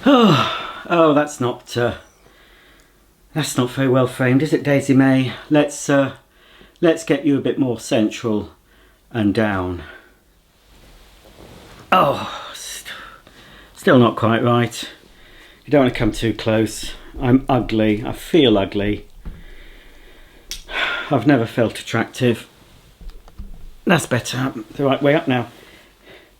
Oh, that's not very well framed, is it, Daisy May? Let's get you a bit more central and down. Oh, still not quite right. You don't want to come too close. I'm ugly. I feel ugly. I've never felt attractive. That's better. The right way up now.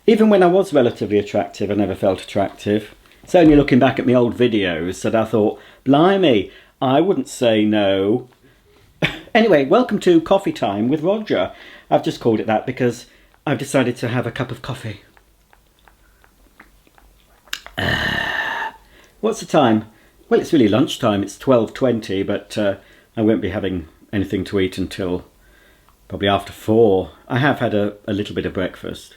Even when I was relatively attractive, I never felt attractive. It's only looking back at my old videos that I thought, blimey, I wouldn't say no. Anyway, welcome to Coffee Time with Roger. I've just called it that because I've decided to have a cup of coffee. What's the time? Well, it's really lunchtime. It's 12:20, but I won't be having anything to eat until probably after 4. I have had a little bit of breakfast.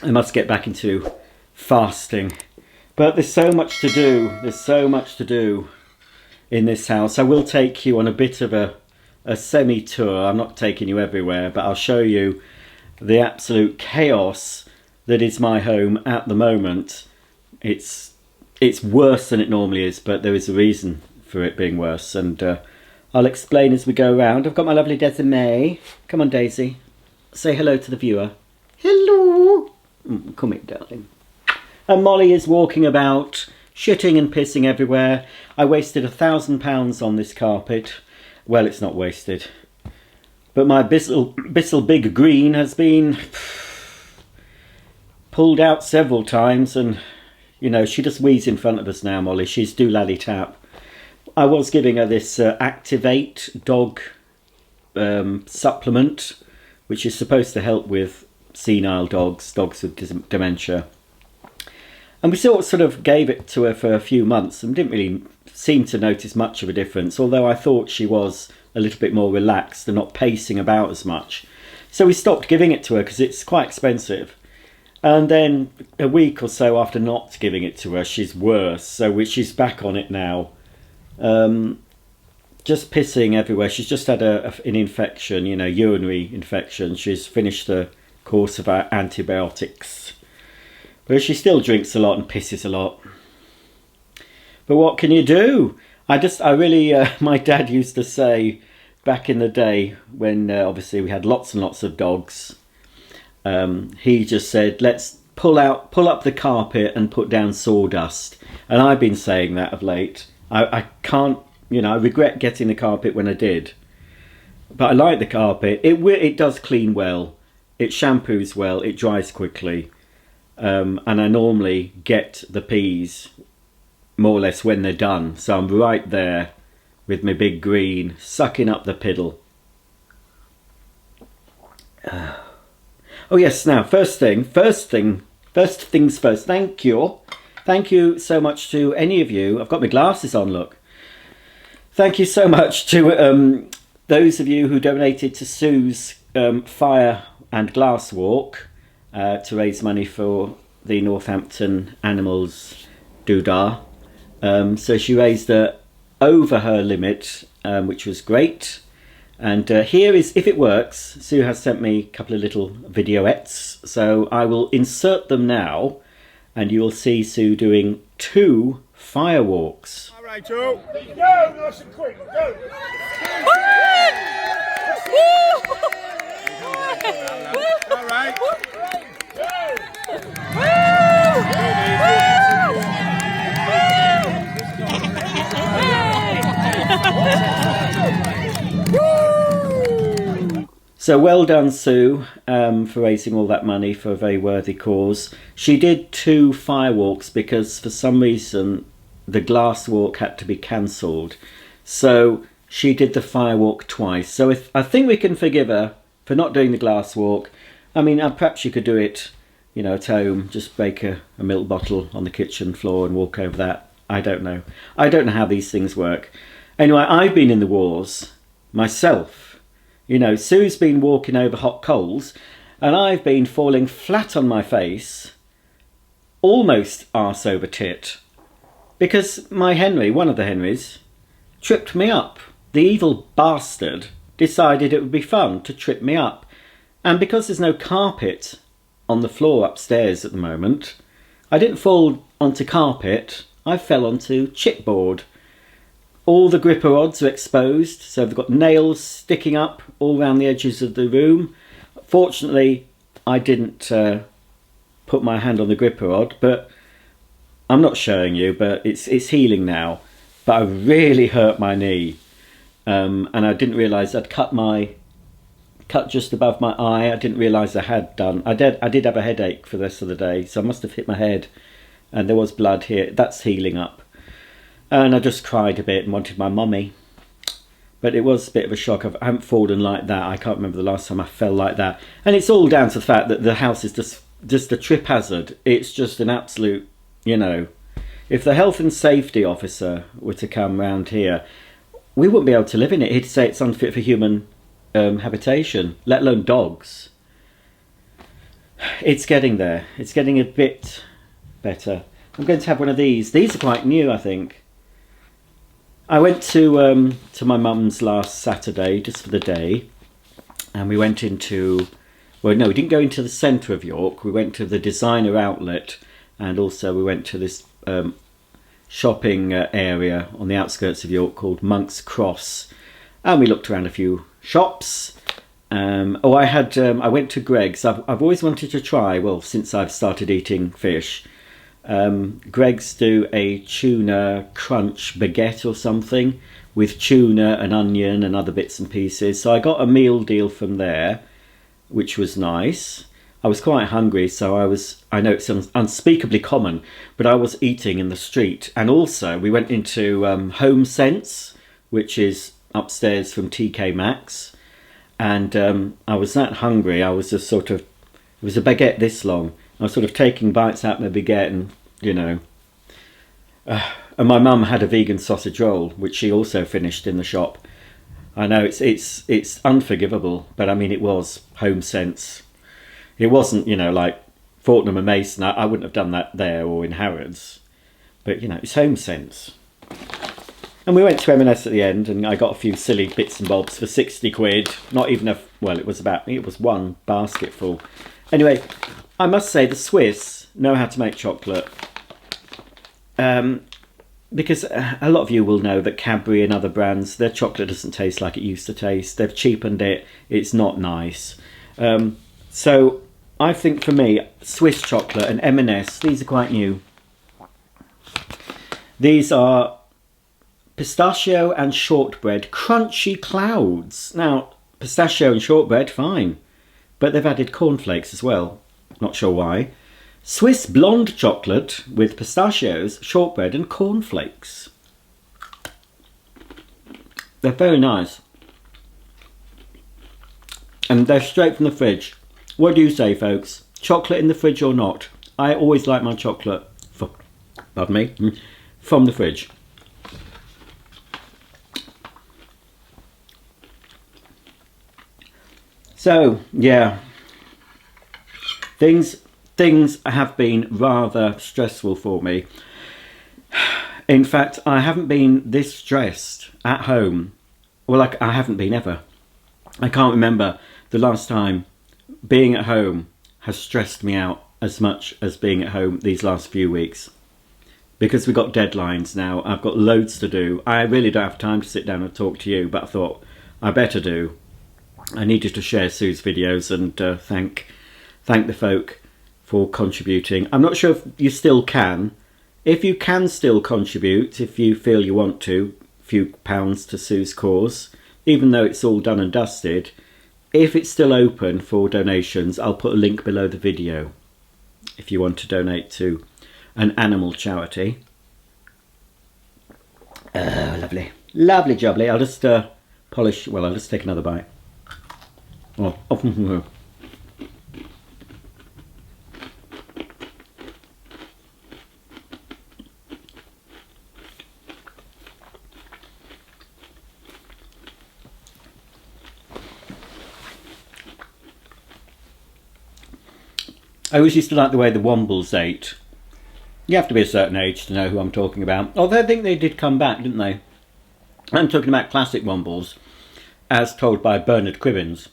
I must get back into fasting, but there's so much to do. There's so much to do in this house. I will take you on a bit of a semi-tour. I'm not taking you everywhere, but I'll show you the absolute chaos that is my home at the moment. It's worse than it normally is, but there is a reason for it being worse, and I'll explain as we go around. I've got my lovely Daisy May. Come on, Daisy. Say hello to the viewer. Hello. Come here, darling. And Molly is walking about, shitting and pissing everywhere. I wasted £1,000 on this carpet. Well, it's not wasted. But my Bissell Big Green has been pulled out several times, and you know, she just wheezes in front of us now, Molly. She's doolally tap. I was giving her this Activate dog supplement, which is supposed to help with senile dogs with dementia. And we sort of gave it to her for a few months and didn't really seem to notice much of a difference, although I thought she was a little bit more relaxed and not pacing about as much. So we stopped giving it to her because it's quite expensive. And then a week or so after not giving it to her, she's worse. So she's back on it now. Just pissing everywhere. She's just had an infection, you know, urinary infection. She's finished the course of our antibiotics. But she still drinks a lot and pisses a lot. But what can you do? I really, my dad used to say back in the day when obviously we had lots and lots of dogs. He just said, let's pull up the carpet and put down sawdust. And I've been saying that of late. I can't, you know, I regret getting the carpet when I did. But I like the carpet. It does clean well. It shampoos well. It dries quickly. And I normally get the peas more or less when they're done. So I'm right there with my Big Green, sucking up the piddle. Oh yes, now first things first. Thank you so much to any of you. I've got my glasses on, look. Thank you so much to those of you who donated to Sue's fire and glass walk to raise money for the Northampton Animals Doodah. So she raised over her limit, which was great. And here is, if it works, Sue has sent me a couple of little videoettes, so I will insert them now, and you will see Sue doing 2 firewalks. All right, Joe. Go, nice and quick, go. All right. So well done, Sue, for raising all that money for a very worthy cause. She did 2 firewalks because for some reason the glass walk had to be cancelled. So she did the firewalk twice. So I think we can forgive her for not doing the glass walk. I mean, perhaps you could do it, you know, at home. Just break a milk bottle on the kitchen floor and walk over that. I don't know. I don't know how these things work. Anyway, I've been in the wars myself. You know, Sue's been walking over hot coals and I've been falling flat on my face, almost arse over tit, because my Henry, one of the Henrys, tripped me up. The evil bastard decided it would be fun to trip me up. And because there's no carpet on the floor upstairs at the moment, I didn't fall onto carpet, I fell onto chipboard. All the gripper rods are exposed, so they've got nails sticking up all around the edges of the room. Fortunately, I didn't put my hand on the gripper rod, but I'm not showing you, but it's healing now. But I really hurt my knee, and I didn't realise I'd cut just above my eye. I didn't realise I had done. I did have a headache for the rest of the day, so I must have hit my head, and there was blood here. That's healing up. And I just cried a bit and wanted my mummy. But it was a bit of a shock. I haven't fallen like that. I can't remember the last time I fell like that. And it's all down to the fact that the house is just a trip hazard. It's just an absolute, you know, if the health and safety officer were to come round here, we wouldn't be able to live in it. He'd say it's unfit for human habitation, let alone dogs. It's getting there. It's getting a bit better. I'm going to have one of these. These are quite new, I think. I went to my mum's last Saturday, just for the day, and we went into, well, no, we didn't go into the centre of York. We went to the designer outlet, and also we went to this shopping area on the outskirts of York called Monk's Cross, and we looked around a few shops. I went to Greg's. I've always wanted to try, well, since I've started eating fish. Greg's do a tuna crunch baguette or something with tuna and onion and other bits and pieces. So I got a meal deal from there, which was nice. I was quite hungry, so I know it's unspeakably common, but I was eating in the street. And also we went into Home Sense, which is upstairs from TK Maxx. And I was that hungry, I was just sort of, it was a baguette this long. I was sort of taking bites out of my baguette and, you know. And my mum had a vegan sausage roll, which she also finished in the shop. I know, it's unforgivable, but I mean, it was Home Sense. It wasn't, you know, like Fortnum and Mason. I wouldn't have done that there or in Harrods. But, you know, it's Home Sense. And we went to M&S at the end, and I got a few silly bits and bobs for 60 quid. Not even it was one basketful. Anyway, I must say the Swiss know how to make chocolate. Because a lot of you will know that Cadbury and other brands, their chocolate doesn't taste like it used to taste. They've cheapened it. It's not nice. So I think for me, Swiss chocolate and M&S, these are quite new. These are pistachio and shortbread crunchy clouds. Now, pistachio and shortbread, fine. But they've added cornflakes as well. Not sure why. Swiss blonde chocolate with pistachios, shortbread and cornflakes. They're very nice. And they're straight from the fridge. What do you say, folks? Chocolate in the fridge or not? I always like my chocolate, from the fridge. So, yeah. Things have been rather stressful for me. In fact, I haven't been this stressed at home. Well, I haven't been ever. I can't remember the last time being at home has stressed me out as much as being at home these last few weeks. Because we've got deadlines now. I've got loads to do. I really don't have time to sit down and talk to you, but I thought I better do. I needed to share Sue's videos and thank the folk for contributing. I'm not sure if you still can. If you can still contribute, if you feel you want to, a few pounds to Sue's cause, even though it's all done and dusted, if it's still open for donations, I'll put a link below the video if you want to donate to an animal charity. Lovely. Lovely jubbly. I'll just polish, well, I'll just take another bite. Oh. I always used to like the way the Wombles ate. You have to be a certain age to know who I'm talking about. Although I think they did come back, didn't they? I'm talking about classic Wombles, as told by Bernard Cribbins.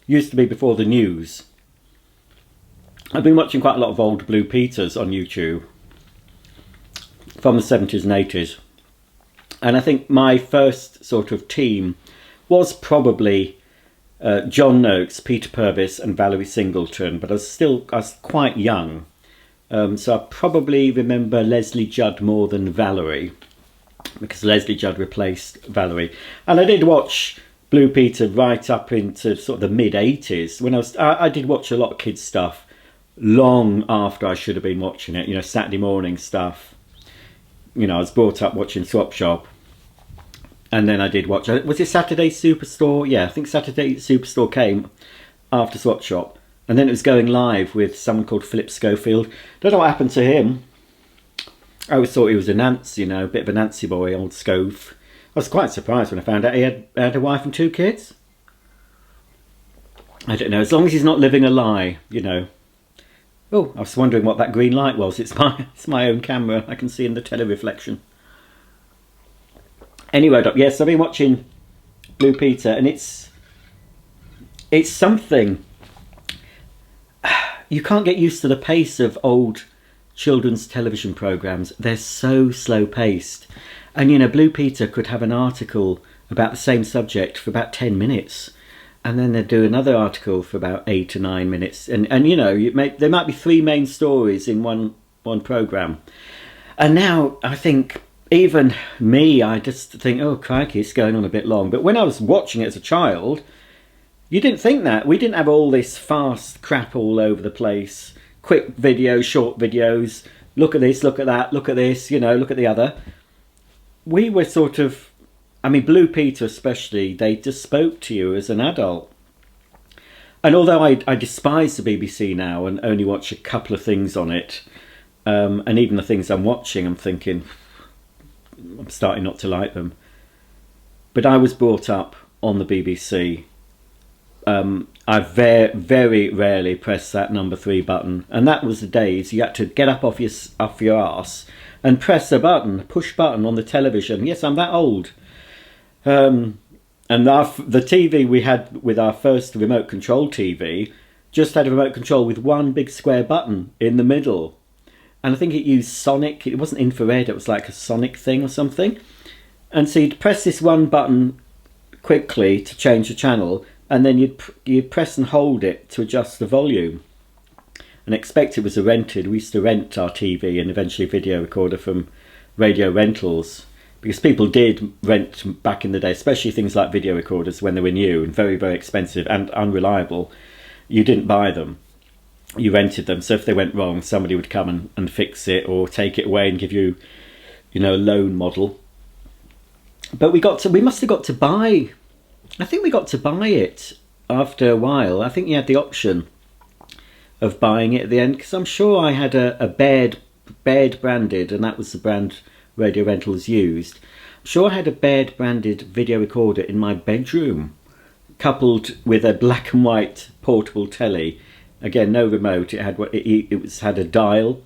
Used to be before the news. I've been watching quite a lot of old Blue Peters on YouTube from the 70s and 80s. And I think my first sort of team was probably John Noakes, Peter Purvis and Valerie Singleton, but I was quite young. So I probably remember Leslie Judd more than Valerie, because Leslie Judd replaced Valerie. And I did watch Blue Peter right up into sort of the mid-80s. When I did watch a lot of kids' stuff long after I should have been watching it, you know, Saturday morning stuff. You know, I was brought up watching Swap Shop. And then I did watch, was it Saturday Superstore? Yeah, I think Saturday Superstore came after Swap Shop. And then it was going live with someone called Philip Schofield. Don't know what happened to him. I always thought he was a Nance, you know, a bit of a Nancy boy, old Scove. I was quite surprised when I found out he had a wife and 2 kids. I don't know, as long as he's not living a lie, you know. Oh, I was wondering what that green light was. It's my own camera. I can see in the telere-reflection. Anyway, yes, I've been watching Blue Peter, and it's something. You can't get used to the pace of old children's television programmes. They're so slow-paced. And, you know, Blue Peter could have an article about the same subject for about 10 minutes. And then they'd do another article for about 8 or 9 minutes. And you know, there might be 3 main stories in one programme. And now, I think, even me, I just think, oh, crikey, it's going on a bit long. But when I was watching it as a child, you didn't think that. We didn't have all this fast crap all over the place. Quick videos, short videos. Look at this, look at that, look at this, you know, look at the other. We were sort of, I mean, Blue Peter especially, they just spoke to you as an adult. And although I despise the BBC now and only watch a couple of things on it, and even the things I'm watching, I'm thinking, I'm starting not to like them. But I was brought up on the BBC. I very rarely pressed that number 3 button, and that was the days you had to get up off your arse and press a button, push button on the television. Yes, I'm that old. And the TV we had with our first remote control TV just had a remote control with one big square button in the middle. And I think it used sonic. It wasn't infrared, it was like a sonic thing or something. And so you'd press this one button quickly to change the channel, and then you'd press and hold it to adjust the volume. And expect it was rented. We used to rent our TV and eventually video recorder from radio rentals, because people did rent back in the day, especially things like video recorders when they were new and very expensive and unreliable. You didn't buy them. You rented them, so if they went wrong, somebody would come and fix it or take it away and give you, you know, a loan model. But we must have got to buy, I think we got to buy it after a while. I think you had the option of buying it at the end, because I'm sure I had a Baird branded, and that was the brand radio rentals used. I'm sure I had a Baird branded video recorder in my bedroom, coupled with a black and white portable telly. Again, no remote. It had a dial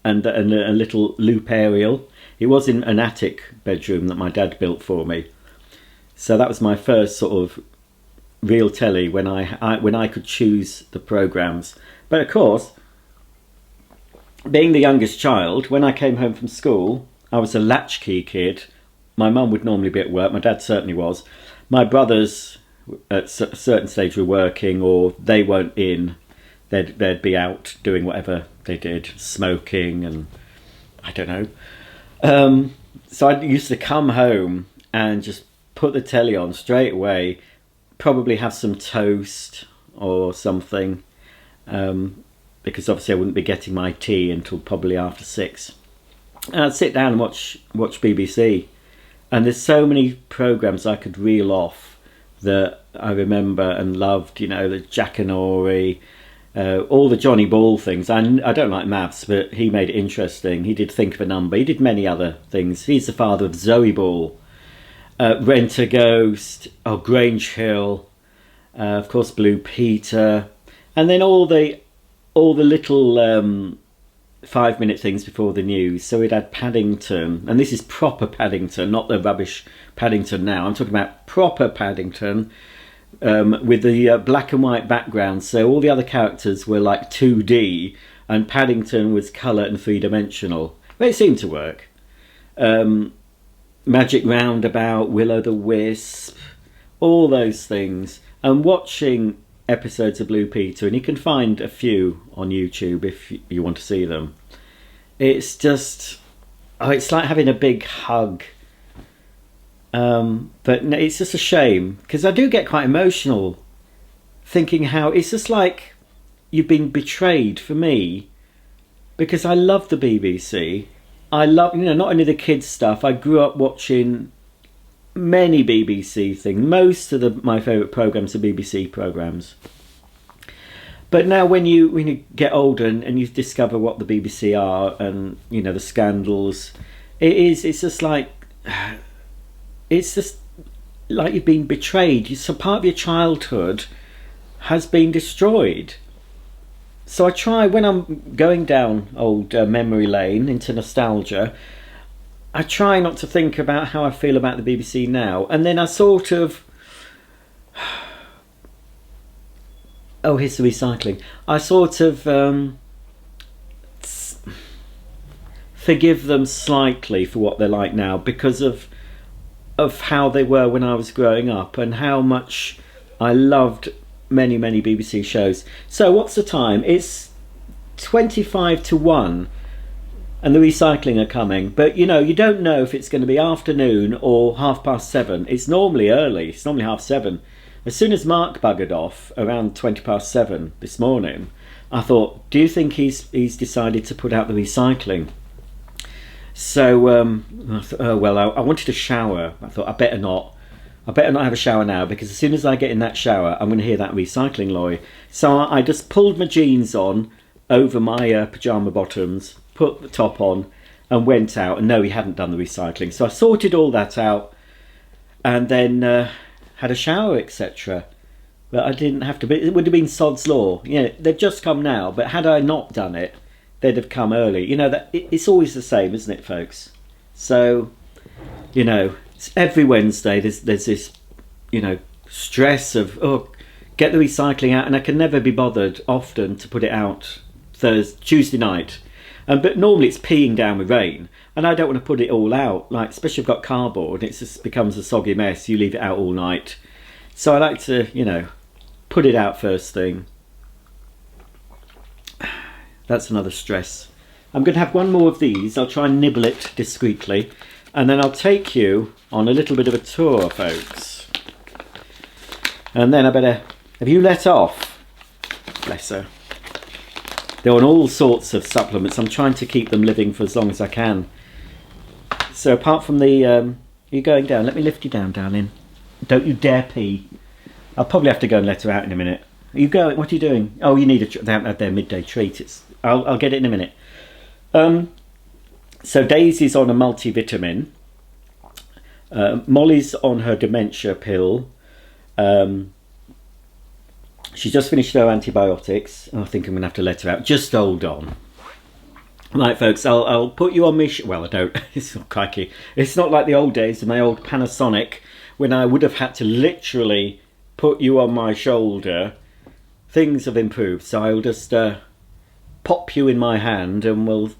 and a little loop aerial. It was in an attic bedroom that my dad built for me. So that was my first sort of real telly when I could choose the programmes. But of course, being the youngest child, when I came home from school, I was a latchkey kid. My mum would normally be at work. My dad certainly was. My brothers at a certain stage were working, or they weren't in. They'd be out doing whatever they did, smoking and I don't know. So I used to come home and just put the telly on straight away, probably have some toast or something, because obviously I wouldn't be getting my tea until probably after 6. And I'd sit down and watch BBC. And there's so many programmes I could reel off that I remember and loved, you know, the Jack and Ori, all the Johnny Ball things. I don't like maths, but he made it interesting. He did Think of a Number. He did many other things. He's the father of Zoe Ball, Rent a Ghost, Grange Hill, of course Blue Peter, and then all the little 5-minute things before the news. So we'd had Paddington, and this is proper Paddington, not the rubbish Paddington now. I'm talking about proper Paddington, with the black and white background. So all the other characters were like 2D, and Paddington was colour and three-dimensional. But it seemed to work. Magic Roundabout, Will-o'-the-Wisp, all those things. And watching episodes of Blue Peter, and you can find a few on YouTube if you want to see them. It's just, it's like having a big hug. But it's just a shame, because I do get quite emotional thinking how it's just like you've been betrayed for me, because I love the BBC. I love, not only the kids stuff. I grew up watching many BBC things. Most of my favourite programmes are BBC programmes. But now when you get older and you discover what the BBC are, and the scandals, it's just like you've been betrayed. So part of your childhood has been destroyed. So I try, when I'm going down old memory lane into nostalgia, I try not to think about how I feel about the BBC now. And then I sort of... Oh, here's the recycling. I sort of forgive them slightly for what they're like now, because of how they were when I was growing up, and how much I loved many BBC shows. So what's the time? It's 25 to 1, and the recycling are coming, but you don't know if it's going to be afternoon or 7:30. It's normally early. It's normally 7:30. As soon as Mark buggered off around 7:20 this morning, I thought, do you think he's decided to put out the recycling? So I thought, oh well, I wanted to shower. I thought I better not have a shower now, because as soon as I get in that shower, I'm going to hear that recycling lorry. So I just pulled my jeans on over my pyjama bottoms, put the top on, and went out. And no, he hadn't done the recycling. So I sorted all that out, and then had a shower, etc. But I didn't have to. But it would have been sod's law. They've just come now. But had I not done it, they'd have come early. That it's always the same, isn't it, folks? So, every Wednesday there's this, stress of, get the recycling out, and I can never be bothered often to put it out Tuesday night. But normally it's peeing down with rain, and I don't want to put it all out. Like, especially if I've got cardboard, it just becomes a soggy mess. You leave it out all night. So I like to, put it out first thing. That's another stress. I'm going to have one more of these. I'll try and nibble it discreetly, and then I'll take you on a little bit of a tour, folks. And then have you let off? Bless her. They're on all sorts of supplements. I'm trying to keep them living for as long as I can. So apart from the... you're going down. Let me lift you down, darling. Don't you dare pee. I'll probably have to go and let her out in a minute. Are you going? What are you doing? Oh, you need they haven't had their midday treat. I'll get it in a minute. So Daisy's on a multivitamin. Molly's on her dementia pill. She's just finished her antibiotics. I think I'm going to have to let her out. Just hold on. Right, folks, I'll put you on my... Well, I don't. It's not crikey. It's not like the old days of my old Panasonic, when I would have had to literally put you on my shoulder. Things have improved, so I'll just pop you in my hand, and we'll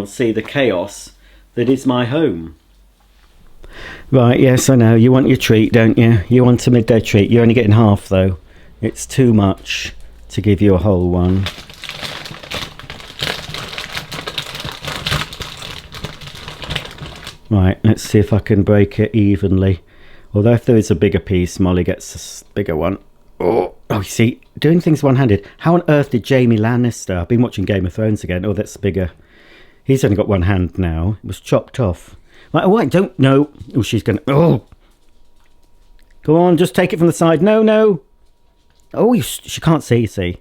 see the chaos that is my home. Right, yes, I know. You want your treat, don't you? You want a midday treat. You're only getting half, though. It's too much to give you a whole one. Right, let's see if I can break it evenly. Although if there is a bigger piece, Molly gets a bigger one. Oh, you see, doing things one-handed. How on earth did Jamie Lannister... I've been watching Game of Thrones again. Oh, that's bigger. He's only got one hand now. It was chopped off. Right, oh, I don't know. Oh, she's going to... Oh! Go on, just take it from the side. No, no! Oh, she can't see, you see.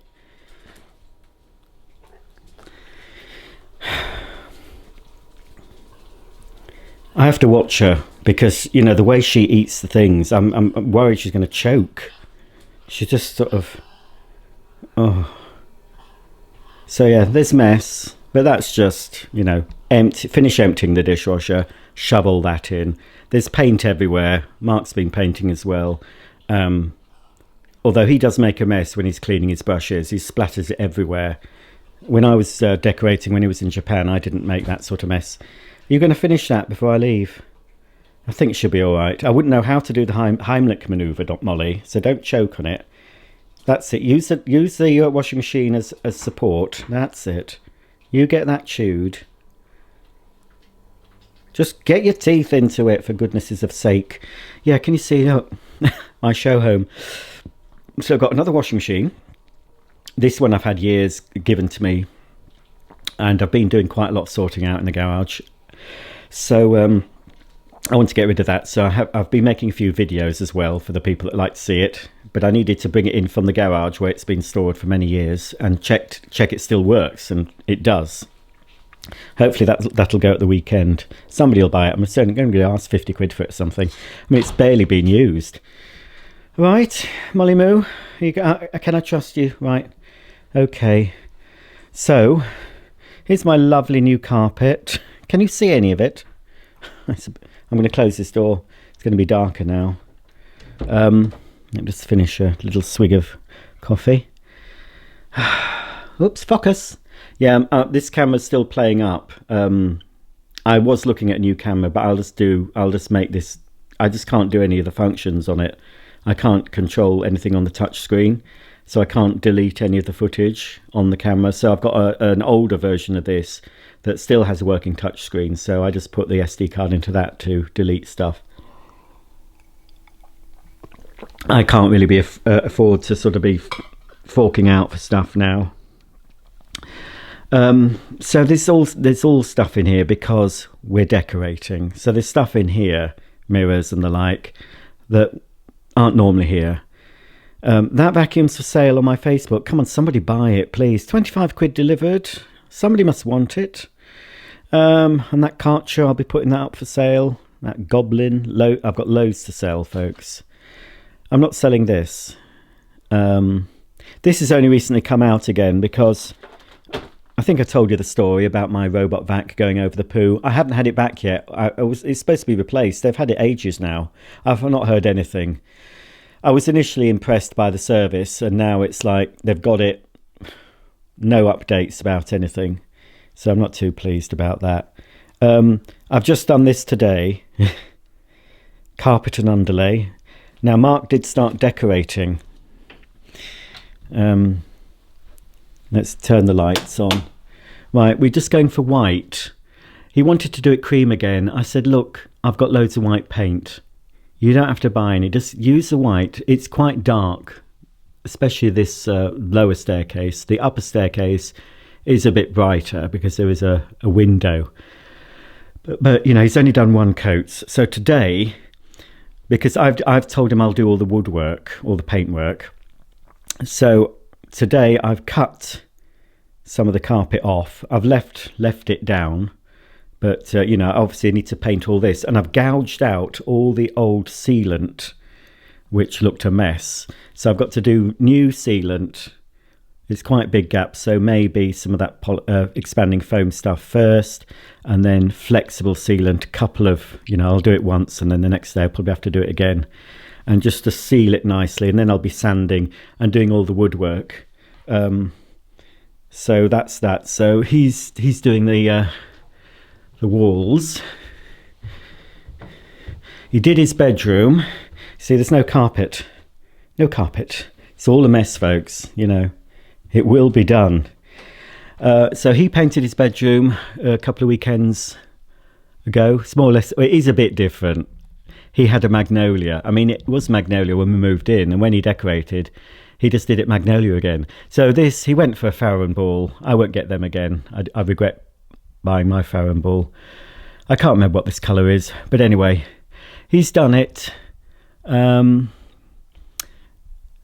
I have to watch her, because, the way she eats the things, I'm worried she's going to choke. She just sort of... Oh. So, yeah, there's mess. But that's just, finish emptying the dishwasher, shovel that in. There's paint everywhere. Mark's been painting as well. although he does make a mess when he's cleaning his brushes. He splatters it everywhere. When I was decorating when he was in Japan, I didn't make that sort of mess. Are you going to finish that before I leave? I think it should be all right. I wouldn't know how to do the Heimlich manoeuvre, Molly, so don't choke on it. That's it. Use the washing machine as support. That's it. You get that chewed. Just get your teeth into it, for goodness' sake. Yeah, can you see? Look, my show home. So I've got another washing machine. This one I've had years given to me, and I've been doing quite a lot of sorting out in the garage. So I want to get rid of that. So I've been making a few videos as well for the people that like to see it. But I needed to bring it in from the garage where it's been stored for many years and check it still works, and it does. Hopefully that'll go at the weekend. Somebody will buy it. I'm certainly going to ask 50 quid for it or something. I mean, it's barely been used. Right, Molly Moo, can I trust you? Right, okay. So, here's my lovely new carpet. Can you see any of it? I'm going to close this door. It's going to be darker now. Let me just finish a little swig of coffee. Oops, focus. Yeah, this camera's still playing up. I was looking at a new camera, but I'll just make this. I just can't do any of the functions on it. I can't control anything on the touch screen, so I can't delete any of the footage on the camera. So I've got an older version of this that still has a working touch screen. So I just put the SD card into that to delete stuff. I can't really afford to sort of be forking out for stuff now. So there's all stuff in here because we're decorating. So there's stuff in here, mirrors and the like, that aren't normally here. That vacuum's for sale on my Facebook. Come on, somebody buy it, please. 25 quid delivered. Somebody must want it. And that Karcher, I'll be putting that up for sale. That Goblin, I've got loads to sell, folks. I'm not selling this. This has only recently come out again because I think I told you the story about my robot vac going over the poo. I haven't had it back yet. It's supposed to be replaced. They've had it ages now. I've not heard anything. I was initially impressed by the service, and now it's like they've got it. No updates about anything. So I'm not too pleased about that. I've just done this today. Carpet and underlay. Now Mark did start decorating. Let's turn the lights on. Right, we're just going for white. He wanted to do it cream again. I said, look, I've got loads of white paint. You don't have to buy any. Just use the white. It's quite dark, especially this lower staircase. The upper staircase is a bit brighter because there is a window. But you know, he's only done one coat. So today, because I've told him I'll do all the woodwork, all the paintwork. So today I've cut some of the carpet off. I've left it down, but you know, obviously I need to paint all this, and I've gouged out all the old sealant which looked a mess. So I've got to do new sealant. It's quite big gaps, so maybe some of that expanding foam stuff first, and then flexible sealant, couple of, you know, I'll do it once and then the next day I'll probably have to do it again, and just to seal it nicely, and then I'll be sanding and doing all the woodwork. So that's that. So he's doing the walls. He did his bedroom. See, there's no carpet. No carpet. It's all a mess, folks, you know. It will be done. So he painted his bedroom a couple of weekends ago. It's more or less, it is a bit different. He had a magnolia. I mean, it was magnolia when we moved in, and when he decorated, he just did it magnolia again. So this, he went for a Farron ball. I won't get them again. I regret buying my Farron ball. I can't remember what this colour is, but anyway, he's done it.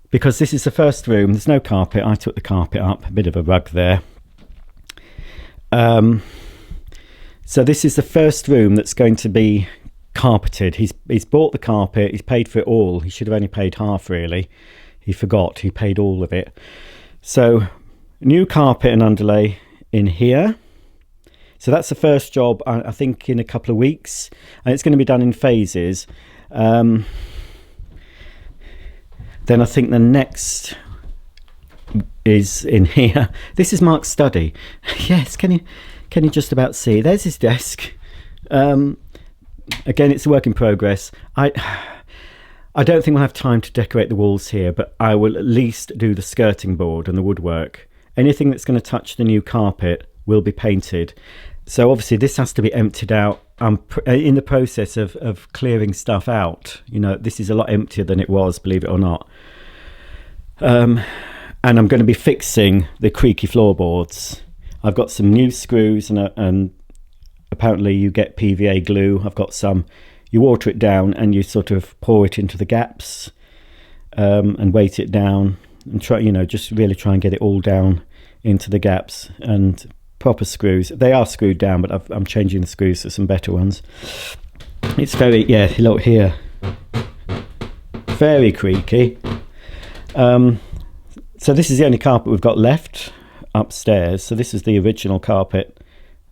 Because this is the first room, there's no carpet. I took the carpet up, a bit of a rug there. So this is the first room that's going to be carpeted. He's bought the carpet, he's paid for it all. He should have only paid half, really. He forgot, he paid all of it. So new carpet and underlay in here. So that's the first job, I think, in a couple of weeks, and it's going to be done in phases. Then I think the next is in here. This is Mark's study. Yes, can you just about see? There's his desk. Again, it's a work in progress. I don't think we'll have time to decorate the walls here, but I will at least do the skirting board and the woodwork. Anything that's going to touch the new carpet will be painted. So obviously this has to be emptied out. I'm in the process of clearing stuff out. You know, this is a lot emptier than it was, believe it or not. And I'm going to be fixing the creaky floorboards. I've got some new screws and apparently you get PVA glue. I've got some. You water it down and you sort of pour it into the gaps and weight it down and try, you know, just really try and get it all down into the gaps, and proper screws. They are screwed down, but I'm changing the screws for some better ones. It's very, yeah, look here, very creaky. So this is the only carpet we've got left upstairs. So this is the original carpet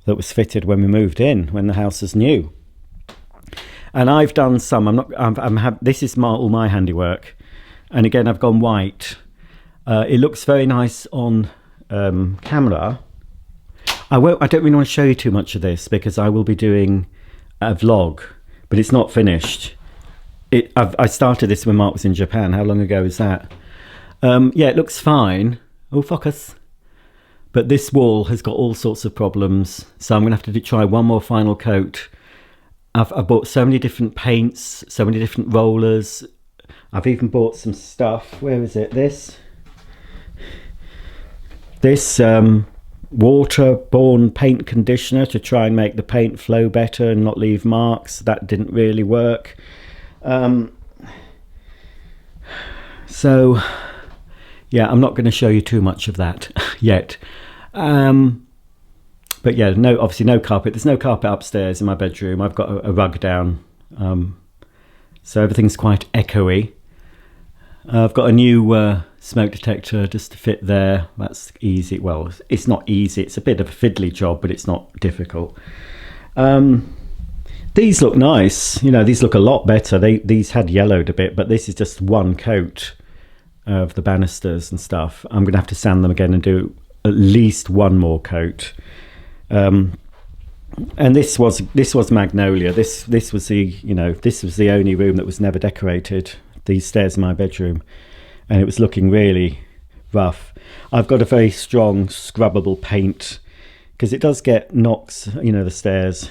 that was fitted when we moved in, when the house was new. And I've done some. This is all my handiwork, and again I've gone white. It looks very nice on camera. I don't really want to show you too much of this because I will be doing a vlog, but it's not finished. I started this when Mark was in Japan. How long ago is that? Yeah, it looks fine. Oh, focus. But this wall has got all sorts of problems, so I'm going to have to try one more final coat. I've bought so many different paints, so many different rollers. I've even bought some stuff. Where is it? This waterborne paint conditioner to try and make the paint flow better and not leave marks. That didn't really work. So yeah, I'm not going to show you too much of that yet. But yeah, obviously no carpet. There's no carpet upstairs in my bedroom. I've got a rug down, so everything's quite echoey. I've got a new smoke detector just to fit there. That's easy. Well, it's not easy. It's a bit of a fiddly job, but it's not difficult. These look nice. You know, these look a lot better. These had yellowed a bit, but this is just one coat of the banisters and stuff. I'm going to have to sand them again and do at least one more coat. And this was magnolia. This was the only room that was never decorated. These stairs in my bedroom, and it was looking really rough. I've got a very strong scrubbable paint because it does get knocks, you know, the stairs.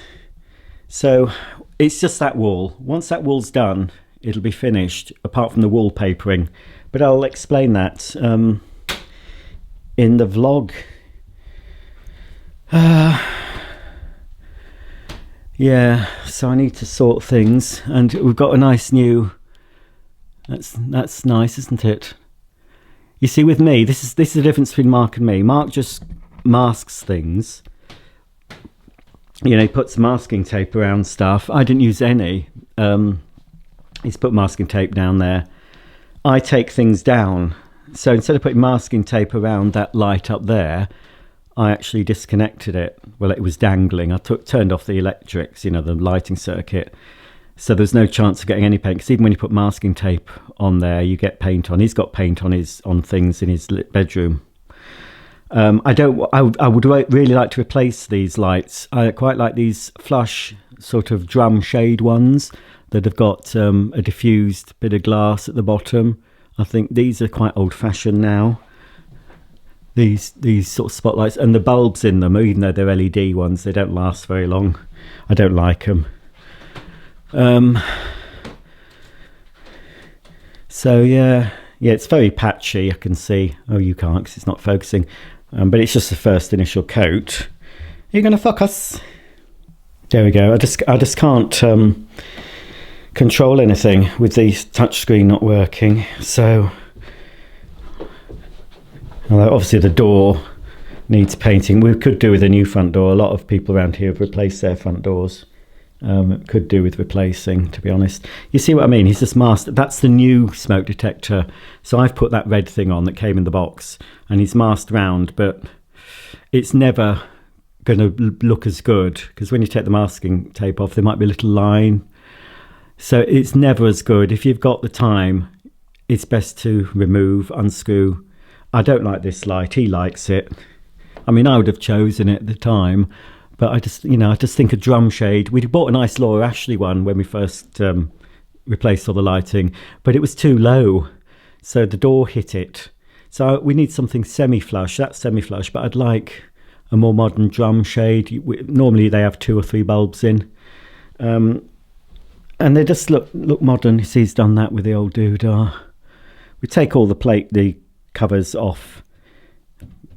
So it's just that wall. Once that wall's done, it'll be finished, apart from the wallpapering. But I'll explain that in the vlog. Yeah, so I need to sort things, and we've got a nice new. That's nice, isn't it? You see, with me, this is the difference between Mark and me. Mark just masks things. You know, he puts masking tape around stuff. I didn't use any. He's put masking tape down there. I take things down. So instead of putting masking tape around that light up there, I actually disconnected it. Well, it was dangling. I turned off the electrics, you know, the lighting circuit. So there's no chance of getting any paint, because even when you put masking tape on there, you get paint on. He's got paint on things in his bedroom. I would really like to replace these lights. I quite like these flush sort of drum shade ones that have got a diffused bit of glass at the bottom. I think these are quite old-fashioned now. These sort of spotlights, and the bulbs in them, even though they're LED ones, they don't last very long. I don't like them. So yeah, it's very patchy. I can see. Oh, you can't because it's not focusing. But it's just the first initial coat. You're going to focus. There we go. I just can't control anything with the touchscreen not working. So, although obviously the door needs painting. We could do with a new front door. A lot of people around here have replaced their front doors. Could do with replacing, to be honest. You see what I mean? He's just masked. That's the new smoke detector. So I've put that red thing on that came in the box, and he's masked round, but it's never going to look as good, because when you take the masking tape off, there might be a little line. So it's never as good. If you've got the time, it's best to remove, unscrew. I don't like this light. He likes it. I mean, I would have chosen it at the time, but I just think a drum shade. We bought a nice Laura Ashley one when we first replaced all the lighting, but it was too low, so the door hit it. So we need something semi-flush. That's semi-flush, but I'd like a more modern drum shade. Normally they have 2 or 3 bulbs in, and they just look modern. He's done that with the old doodah. We take all the covers off,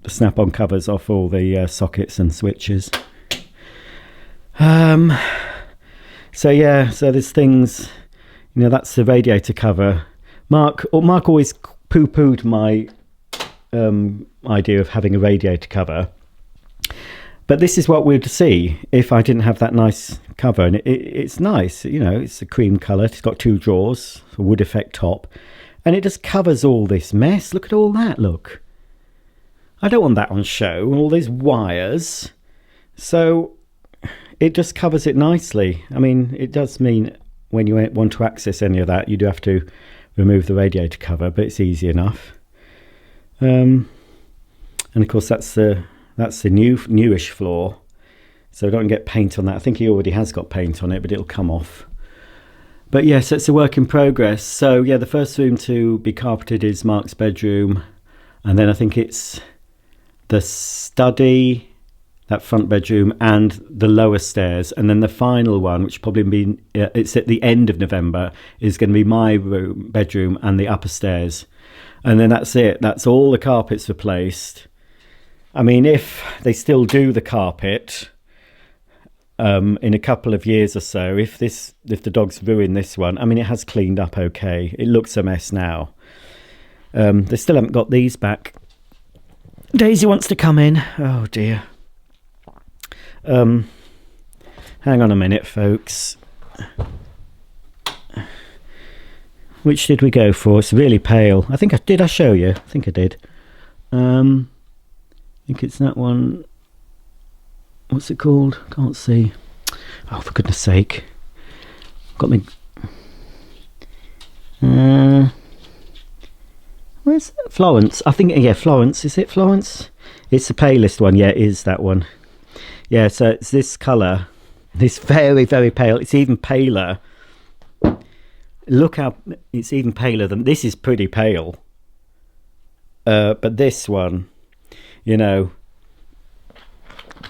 the snap-on covers off all the sockets and switches. So there's things, that's the radiator cover. Mark always poo-pooed my idea of having a radiator cover, but this is what we'd see if I didn't have that nice cover. And it's nice, it's a cream colour. It's got 2 drawers, a wood effect top, and it just covers all this mess. Look at all that. Look, I don't want that on show, all these wires. So it just covers it nicely. I mean, it does mean when you want to access any of that, you do have to remove the radiator cover, but it's easy enough. And of course that's the newish floor, so don't get paint on that. I think he already has got paint on it, but it'll come off. But yes, it's a work in progress. So yeah, the first room to be carpeted is Mark's bedroom, and then I think it's the study, that front bedroom, and the lower stairs, and then the final one, which probably be it's at the end of November, is going to be my bedroom and the upper stairs, and then that's it. That's all the carpets replaced. I mean, if they still do the carpet in a couple of years or so, if the dogs ruin this one, I mean, it has cleaned up okay. It looks a mess now. They still haven't got these back. Daisy wants to come in. Oh dear. Hang on a minute, folks. Which did we go for? It's really pale. I show you? I think I did. I think it's that one. What's it called? Can't see. Oh, for goodness sake. Got me. Where's that? Florence? I think, yeah, Florence. Is it Florence? It's the palest one. Yeah, it is that one. Yeah, so it's this colour. This very, very pale. It's even paler. Look how it's even paler than this. Is pretty pale. But this one,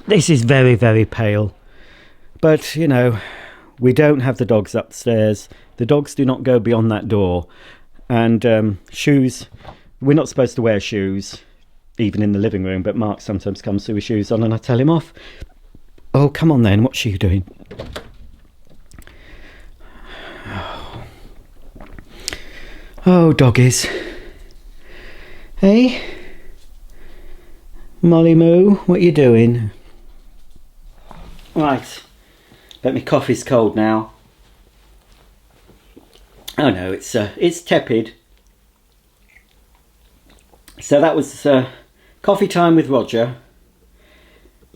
this is very, very pale. But we don't have the dogs upstairs. The dogs do not go beyond that door. And shoes, we're not supposed to wear shoes even in the living room, but Mark sometimes comes through with shoes on and I tell him off. Oh, come on then, what's you doing? Oh, doggies. Hey? Molly Moo, what you doing? Right, bet my coffee's cold now. Oh no, it's tepid. So that was coffee time with Roger.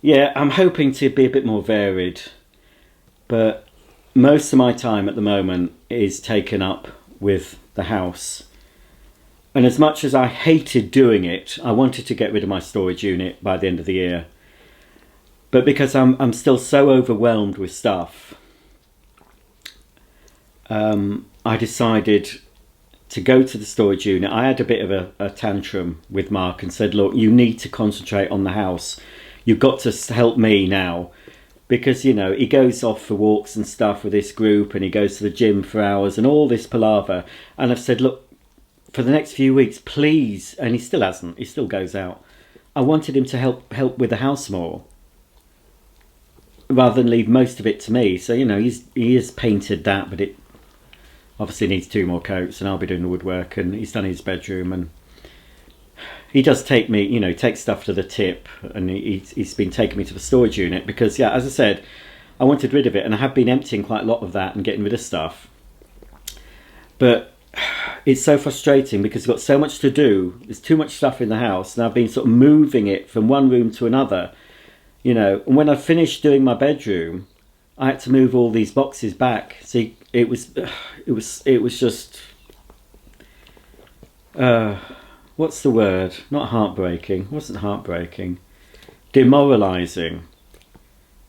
Yeah, I'm hoping to be a bit more varied, but most of my time at the moment is taken up with the house. And as much as I hated doing it, I wanted to get rid of my storage unit by the end of the year. But because I'm still so overwhelmed with stuff, I decided to go to the storage unit. I had a bit of a tantrum with Mark and said, look, you need to concentrate on the house. You've got to help me now. Because, he goes off for walks and stuff with this group and he goes to the gym for hours and all this palaver. And I've said, look, for the next few weeks, please. And he still hasn't. He still goes out. I wanted him to help with the house more, rather than leave most of it to me. So, he has painted that, but it obviously needs 2 more coats, and I'll be doing the woodwork, and he's done his bedroom, and he does take me, take stuff to the tip, and he's been taking me to the storage unit because, yeah, as I said, I wanted rid of it, and I have been emptying quite a lot of that and getting rid of stuff. But it's so frustrating because I've got so much to do. There's too much stuff in the house, and I've been sort of moving it from one room to another, and when I finished doing my bedroom, I had to move all these boxes back. See, it was just, what's the word? Not heartbreaking. It wasn't heartbreaking. Demoralising.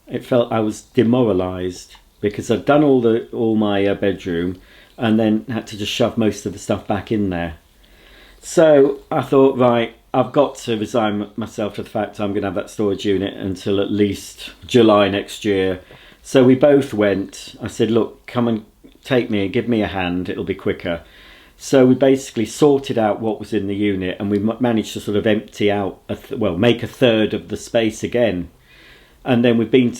It felt I was demoralised because I'd done all my bedroom and then had to just shove most of the stuff back in there. So I thought, right, I've got to resign myself to the fact I'm going to have that storage unit until at least July next year. So we both went. I said, look, come and take me and give me a hand. It'll be quicker. So we basically sorted out what was in the unit, and we managed to sort of empty out, make a third of the space again. And then we've been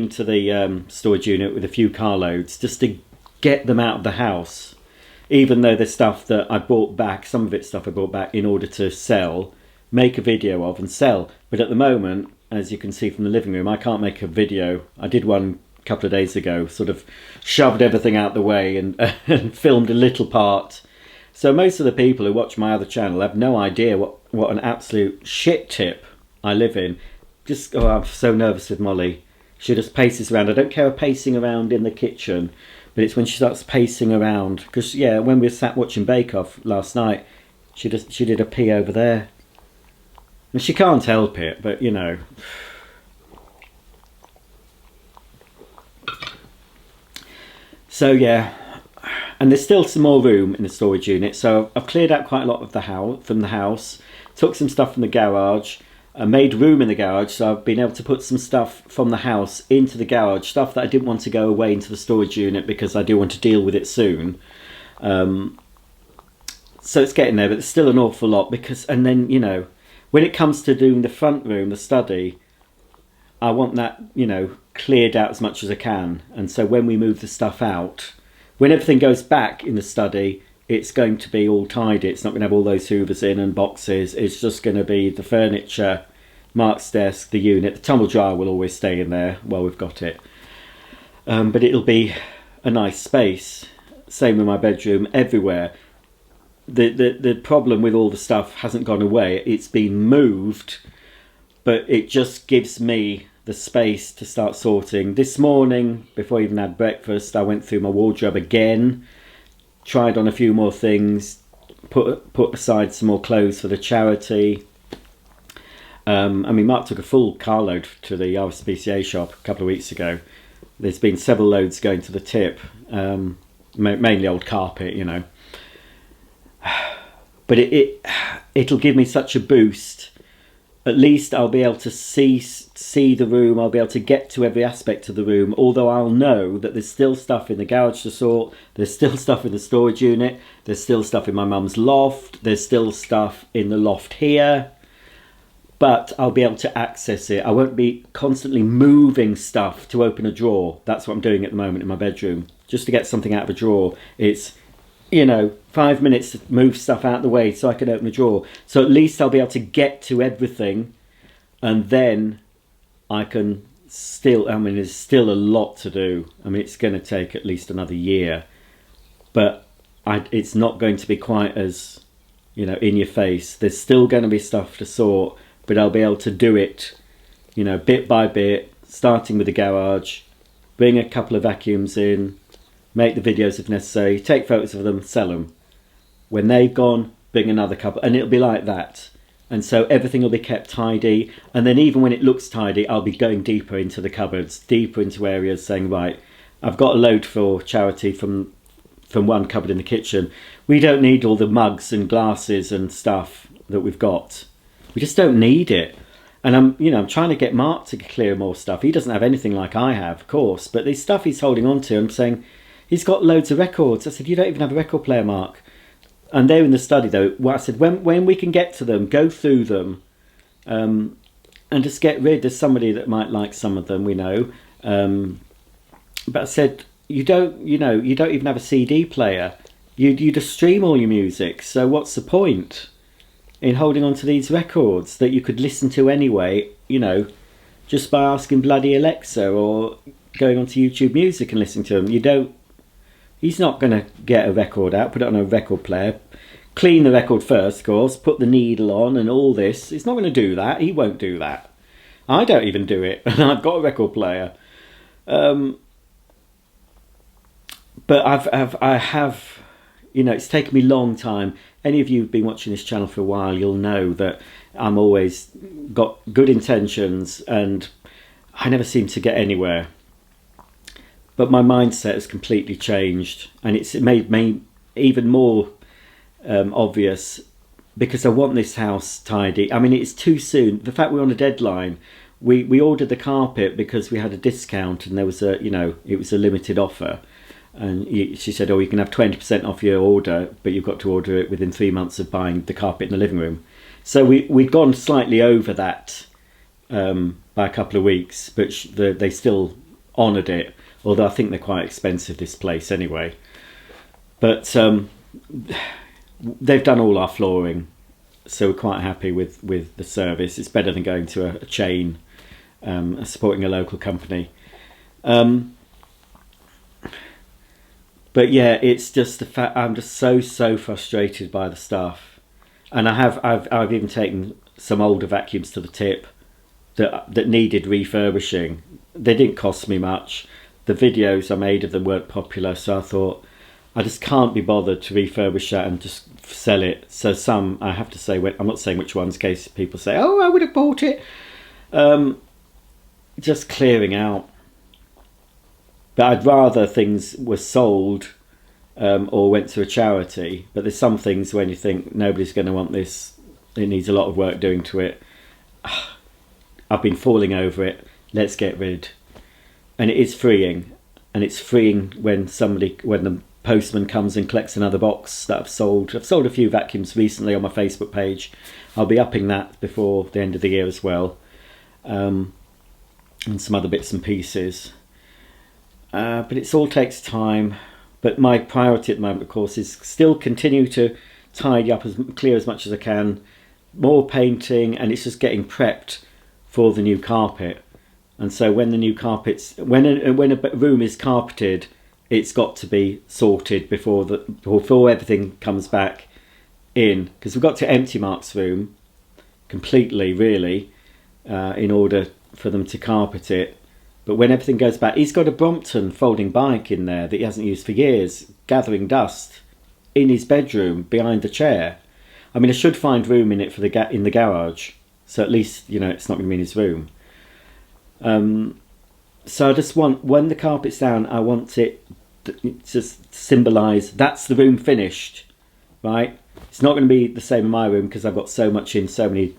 to the storage unit with a few carloads just to get them out of the house. Even though there's stuff that I bought back, some of it's stuff I bought back in order to sell, make a video of and sell. But at the moment, as you can see from the living room, I can't make a video. I did one a couple of days ago, sort of shoved everything out the way and, and filmed a little part. So most of the people who watch my other channel have no idea what an absolute shit tip I live in. I'm so nervous with Molly. She just paces around. I don't care her pacing around in the kitchen, but it's when she starts pacing around. Because, yeah, when we sat watching Bake Off last night, she did a pee over there. And she can't help it, but, you know. So, yeah. And there's still some more room in the storage unit. So I've cleared out quite a lot of from the house. Took some stuff from the garage. Made room in the garage, so I've been able to put some stuff from the house into the garage, stuff that I didn't want to go away into the storage unit because I do want to deal with it soon. So it's getting there, but there's still an awful lot and then, you know, when it comes to doing the front room, the study, I want that, you know, cleared out as much as I can. And so when we move the stuff out, when everything goes back in the study, it's going to be all tidy. It's not going to have all those hoovers in and boxes. It's just going to be the furniture, Mark's desk, the unit. The tumble dryer will always stay in there while we've got it. But it'll be a nice space. Same with my bedroom, everywhere. The problem with all the stuff hasn't gone away. It's been moved, but it just gives me the space to start sorting. This morning, before I even had breakfast, I went through my wardrobe again. Tried on a few more things, put aside some more clothes for the charity. I mean, Mark took a full carload to the RSPCA shop a couple of weeks ago. There's been several loads going to the tip, mainly old carpet, you know. But it'll give me such a boost. At least I'll be able to see the room. I'll be able to get to every aspect of the room, although I'll know that there's still stuff in the garage to sort, there's still stuff in the storage unit, there's still stuff in my mum's loft, there's still stuff in the loft here, but I'll be able to access it. I won't be constantly moving stuff to open a drawer. That's what I'm doing at the moment in my bedroom. Just to get something out of a drawer, it's, you know, 5 minutes to move stuff out of the way so I can open a drawer. So at least I'll be able to get to everything, and then I can still, I mean, there's still a lot to do. I mean, it's going to take at least another year, but it's not going to be quite as, you know, in your face. There's still going to be stuff to sort, but I'll be able to do it, you know, bit by bit, starting with the garage, bring a couple of vacuums in, make the videos if necessary, take photos of them, sell them. When they've gone, bring another couple, and it'll be like that. And so everything will be kept tidy, and then even when it looks tidy, I'll be going deeper into the cupboards, deeper into areas, saying, right, I've got a load for charity from one cupboard in the kitchen. We don't need all the mugs and glasses and stuff that we've got. We just don't need it. And I'm trying to get Mark to clear more stuff. He doesn't have anything like I have, of course, but the stuff he's holding on to, I'm saying, he's got loads of records. I said, you don't even have a record player, Mark. And they're in the study, though. Well, I said, when we can get to them, go through them, and just get rid. There's somebody that might like some of them, we know. But I said, you don't even have a CD player. You just stream all your music. So what's the point in holding on to these records that you could listen to anyway? You know, just by asking bloody Alexa or going onto YouTube Music and listening to them. You don't. He's not going to get a record out, put it on a record player, clean the record first, of course, put the needle on and all this. He's not going to do that. He won't do that. I don't even do it, and I've got a record player. But I have, you know, it's taken me a long time. any of you who've been watching this channel for a while, you'll know that I'm always got good intentions and I never seem to get anywhere. But my mindset has completely changed, and it's made me even more obvious, because I want this house tidy. I mean, it's too soon. The fact we're on a deadline, we ordered the carpet because we had a discount and there was a, you know, it was a limited offer. And she said, oh, you can have 20% off your order, but you've got to order it within 3 months of buying the carpet in the living room. So we'd gone slightly over that by a couple of weeks, but they still honoured it. Although I think they're quite expensive, this place anyway. But they've done all our flooring, so we're quite happy with the service. It's better than going to a chain, supporting a local company. But yeah, it's just the fact I'm just so frustrated by the stuff, and I've even taken some older vacuums to the tip that needed refurbishing. They didn't cost me much. The videos I made of them weren't popular, so I thought I just can't be bothered to refurbish that and just sell it. So some, I have to say, I'm not saying which ones, in case people say, oh, I would have bought it. Just clearing out. But I'd rather things were sold or went to a charity. But there's some things when you think nobody's going to want this, it needs a lot of work doing to it. I've been falling over it. Let's get rid. And it is freeing. And it's freeing when the postman comes and collects another box that I've sold. I've sold a few vacuums recently on my Facebook page. I'll be upping that before the end of the year as well. And some other bits and pieces. But it all takes time. But my priority at the moment, of course, is still continue to tidy up, clear as much as I can. More painting, and it's just getting prepped for the new carpet. And so when the new carpets, when a room is carpeted, it's got to be sorted before everything comes back in. Because we've got to empty Mark's room completely, really, in order for them to carpet it. But when everything goes back, he's got a Brompton folding bike in there that he hasn't used for years, gathering dust in his bedroom behind the chair. I mean, I should find room in it for in the garage, so at least, you know, it's not going to be in his room. So I just want, when the carpet's down, I want it to just symbolise that's the room finished, right? It's not going to be the same in my room because I've got so much so many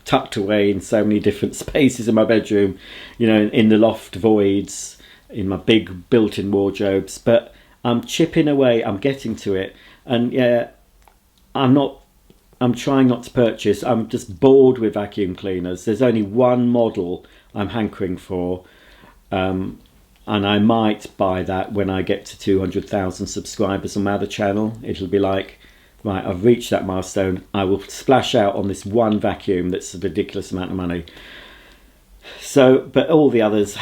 tucked away in so many different spaces in my bedroom, you know, in the loft voids, in my big built-in wardrobes. But I'm chipping away, I'm getting to it, and yeah, I'm trying not to purchase. I'm just bored with vacuum cleaners. There's only one model I'm hankering for, and I might buy that when I get to 200,000 subscribers on my other channel. It'll be like, right, I've reached that milestone. I will splash out on this one vacuum that's a ridiculous amount of money. So, but all the others,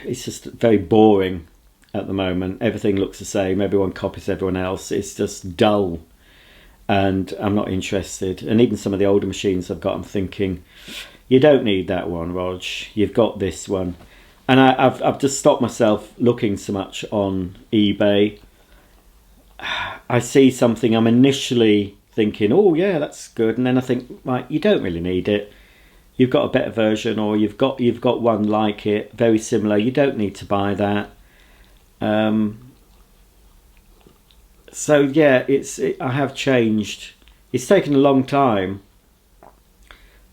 it's just very boring at the moment. Everything looks the same. Everyone copies everyone else. It's just dull. And I'm not interested. And even some of the older machines I've got, I'm thinking, you don't need that one, Rog. You've got this one. And I've just stopped myself looking so much on eBay. I see something, I'm initially thinking, oh yeah, that's good. And then I think, right, you don't really need it. You've got a better version, or you've got one like it, very similar. You don't need to buy that. So yeah, I have changed. It's taken a long time,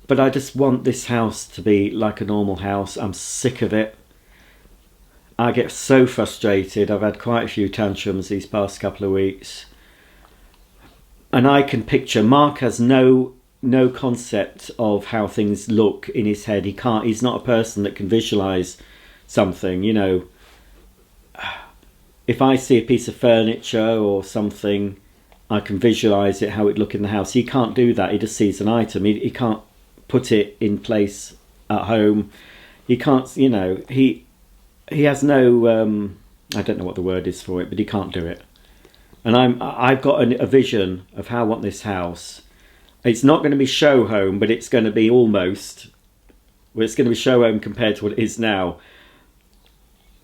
but I just want this house to be like a normal house. I'm sick of it. I get so frustrated. I've had quite a few tantrums these past couple of weeks, and I can picture Mark has no concept of how things look in his head. He's not a person that can visualize something, you know. If I see a piece of furniture or something, I can visualise it, how it'd look in the house. He can't do that. He just sees an item. He can't put it in place at home. He can't, you know, he has no, I don't know what the word is for it, but he can't do it. And I've got a vision of how I want this house. It's not going to be show home, but it's going to be almost, well, it's going to be show home compared to what it is now.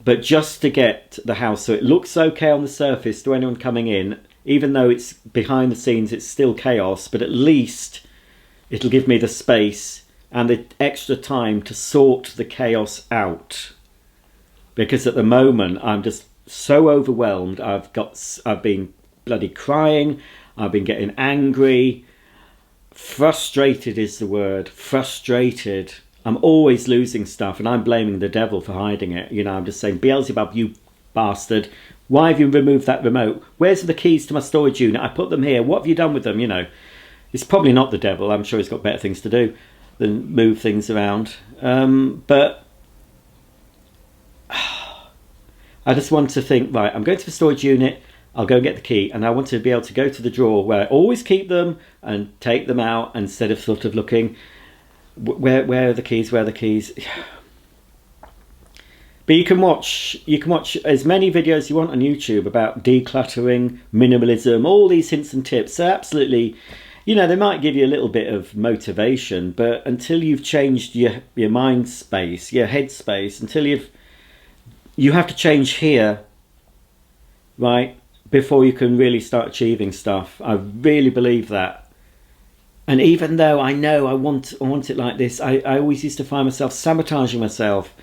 But just to get the house so it looks okay on the surface to anyone coming in, even though it's behind the scenes, it's still chaos, but at least it'll give me the space and the extra time to sort the chaos out. Because at the moment, I'm just so overwhelmed. I've been bloody crying. I've been getting angry. Frustrated is the word. Frustrated. I'm always losing stuff, and I'm blaming the devil for hiding it. You know, I'm just saying, Beelzebub, you bastard. Why have you removed that remote? Where's the keys to my storage unit? I put them here. What have you done with them? You know, it's probably not the devil. I'm sure he's got better things to do than move things around. But I just want to think, right, I'm going to the storage unit. I'll go and get the key, and I want to be able to go to the drawer where I always keep them and take them out instead of sort of looking, where are the keys, where are the keys? But you can watch as many videos as you want on YouTube about decluttering, minimalism, all these hints and tips. So absolutely, you know, they might give you a little bit of motivation, but until you've changed your mind space, your head space, until you have to change here, right, before you can really start achieving stuff. I really believe that. And even though I know I want it like this, I always used to find myself sabotaging myself.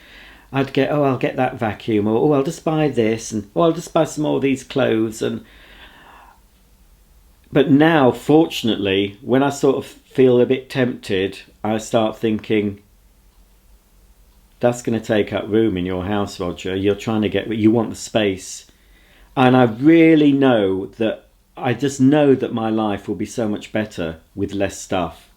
I'd get, oh, I'll get that vacuum, or oh, I'll just buy this, and oh, I'll just buy some more of these clothes. But now, fortunately, when I sort of feel a bit tempted, I start thinking, that's going to take up room in your house, Roger. You're trying to you want the space. And I really know that, I just know that my life will be so much better with less stuff.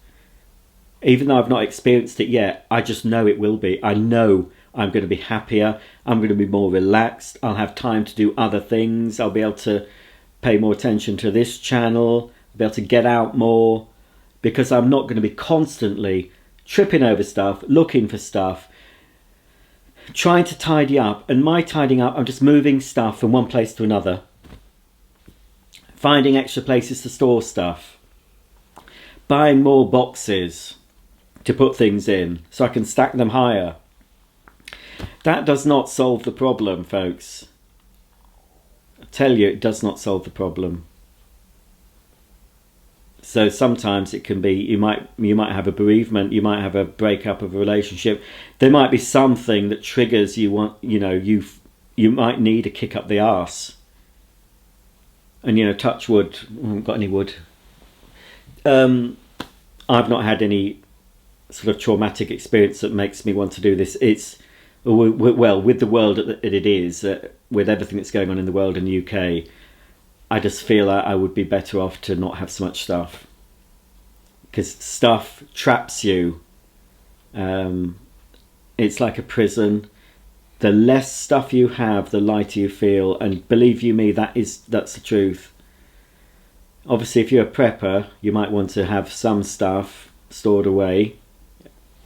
Even though I've not experienced it yet, I just know it will be. I know I'm going to be happier. I'm going to be more relaxed. I'll have time to do other things. I'll be able to pay more attention to this channel. I'll be able to get out more, because I'm not going to be constantly tripping over stuff, looking for stuff, trying to tidy up. And my tidying up, I'm just moving stuff from one place to another, finding extra places to store stuff, buying more boxes to put things in so I can stack them higher. That does not solve the problem, folks. I tell you, it does not solve the problem. So sometimes it can be, you might have a bereavement, you might have a breakup of a relationship. There might be something that triggers you might need a kick up the arse. And, you know, touch wood. I haven't got any wood. I've not had any sort of traumatic experience that makes me want to do this. It's, well, with the world that it is, with everything that's going on in the world in the UK, I just feel I would be better off to not have so much stuff. Because stuff traps you. It's like a prison. The less stuff you have, the lighter you feel. And believe you me, that's the truth. Obviously, if you're a prepper, you might want to have some stuff stored away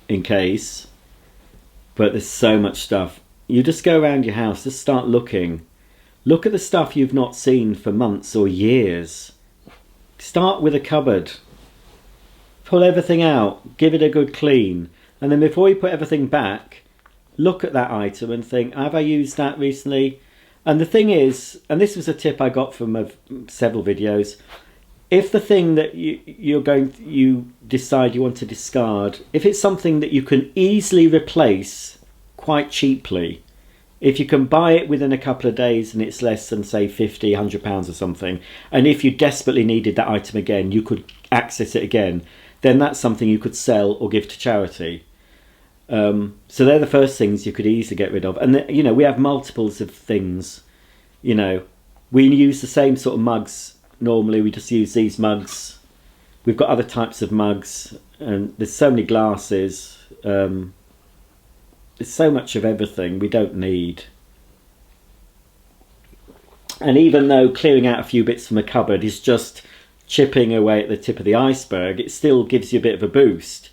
in case. But there's so much stuff. You just go around your house, just start looking. Look at the stuff you've not seen for months or years. Start with a cupboard. Pull everything out, give it a good clean. And then before you put everything back, look at that item and think, have I used that recently? And the thing is, and this was a tip I got from several videos, if the thing that you decide you want to discard, if it's something that you can easily replace quite cheaply, if you can buy it within a couple of days and it's less than, say, £50, £100 or something, and if you desperately needed that item again, you could access it again, then that's something you could sell or give to charity. So they're the first things you could easily get rid of. And, you know, we have multiples of things. You know, we use the same sort of mugs. Normally we just use these mugs. We've got other types of mugs, and there's so many glasses. There's so much of everything we don't need. And even though clearing out a few bits from a cupboard is just chipping away at the tip of the iceberg, it still gives you a bit of a boost.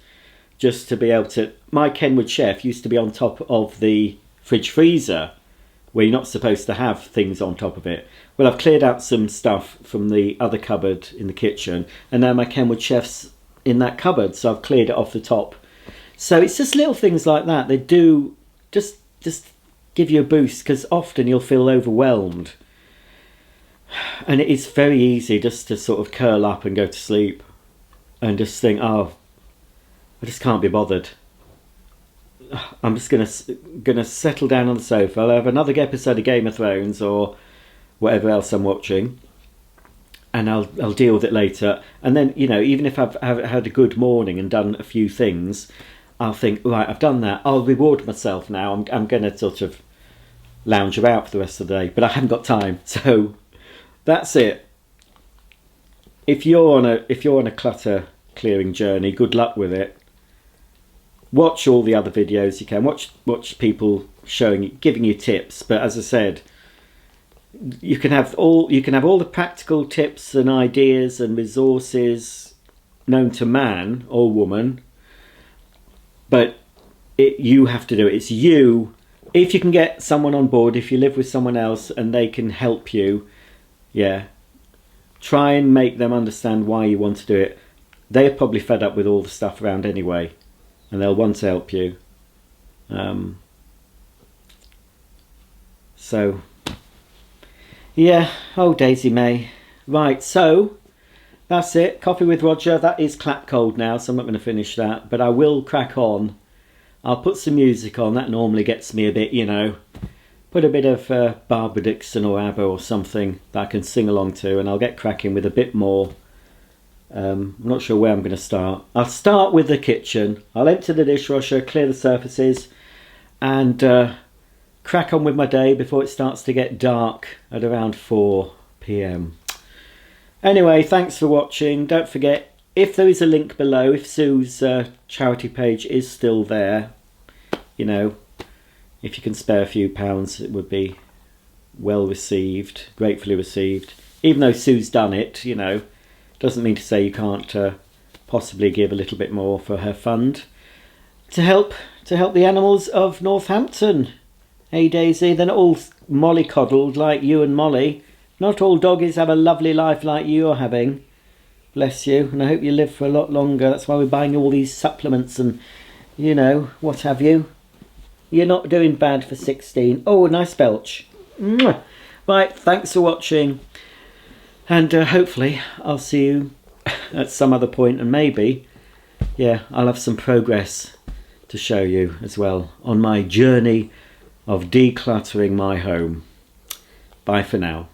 Just to be able to... My Kenwood Chef used to be on top of the fridge freezer, where you're not supposed to have things on top of it. Well, I've cleared out some stuff from the other cupboard in the kitchen, and now my Kenwood Chef's in that cupboard, so I've cleared it off the top. So it's just little things like that. They do just give you a boost, because often you'll feel overwhelmed. And it is very easy just to sort of curl up and go to sleep and just think, oh, I just can't be bothered. I'm just gonna settle down on the sofa. I'll have another episode of Game of Thrones or whatever else I'm watching, and I'll deal with it later. And then, you know, even if I've had a good morning and done a few things, I'll think, right, I've done that. I'll reward myself now. I'm going to sort of lounge about for the rest of the day, but I haven't got time. So that's it. If you're on a clutter clearing journey, good luck with it. Watch all the other videos you can. Watch people giving you tips. But as I said, you can have all the practical tips and ideas and resources known to man or woman. But you have to do it. It's you. If you can get someone on board, if you live with someone else and they can help you, yeah, try and make them understand why you want to do it. They're probably fed up with all the stuff around anyway, and they'll want to help you. So, yeah, oh Daisy May. Right, so that's it. Coffee with Roger. That is clap cold now, so I'm not going to finish that, but I will crack on. I'll put some music on. That normally gets me a bit, you know. Put a bit of Barbara Dixon or ABBA or something that I can sing along to, and I'll get cracking with a bit more. I'm not sure where I'm going to start. I'll start with the kitchen. I'll empty the dishwasher, clear the surfaces, and crack on with my day before it starts to get dark at around 4 p.m. Anyway, thanks for watching. Don't forget, if there is a link below, if Sue's charity page is still there, you know, if you can spare a few pounds, it would be well received, gratefully received. Even though Sue's done it, you know, doesn't mean to say you can't possibly give a little bit more for her fund to help the animals of Northampton. Hey Daisy, they're not all mollycoddled like you and Molly. Not all doggies have a lovely life like you're having. Bless you, and I hope you live for a lot longer. That's why we're buying all these supplements and, you know, what have you. You're not doing bad for 16. Oh, nice belch. Mwah. Right, thanks for watching. And hopefully I'll see you at some other point, and maybe, yeah, I'll have some progress to show you as well on my journey of decluttering my home. Bye for now.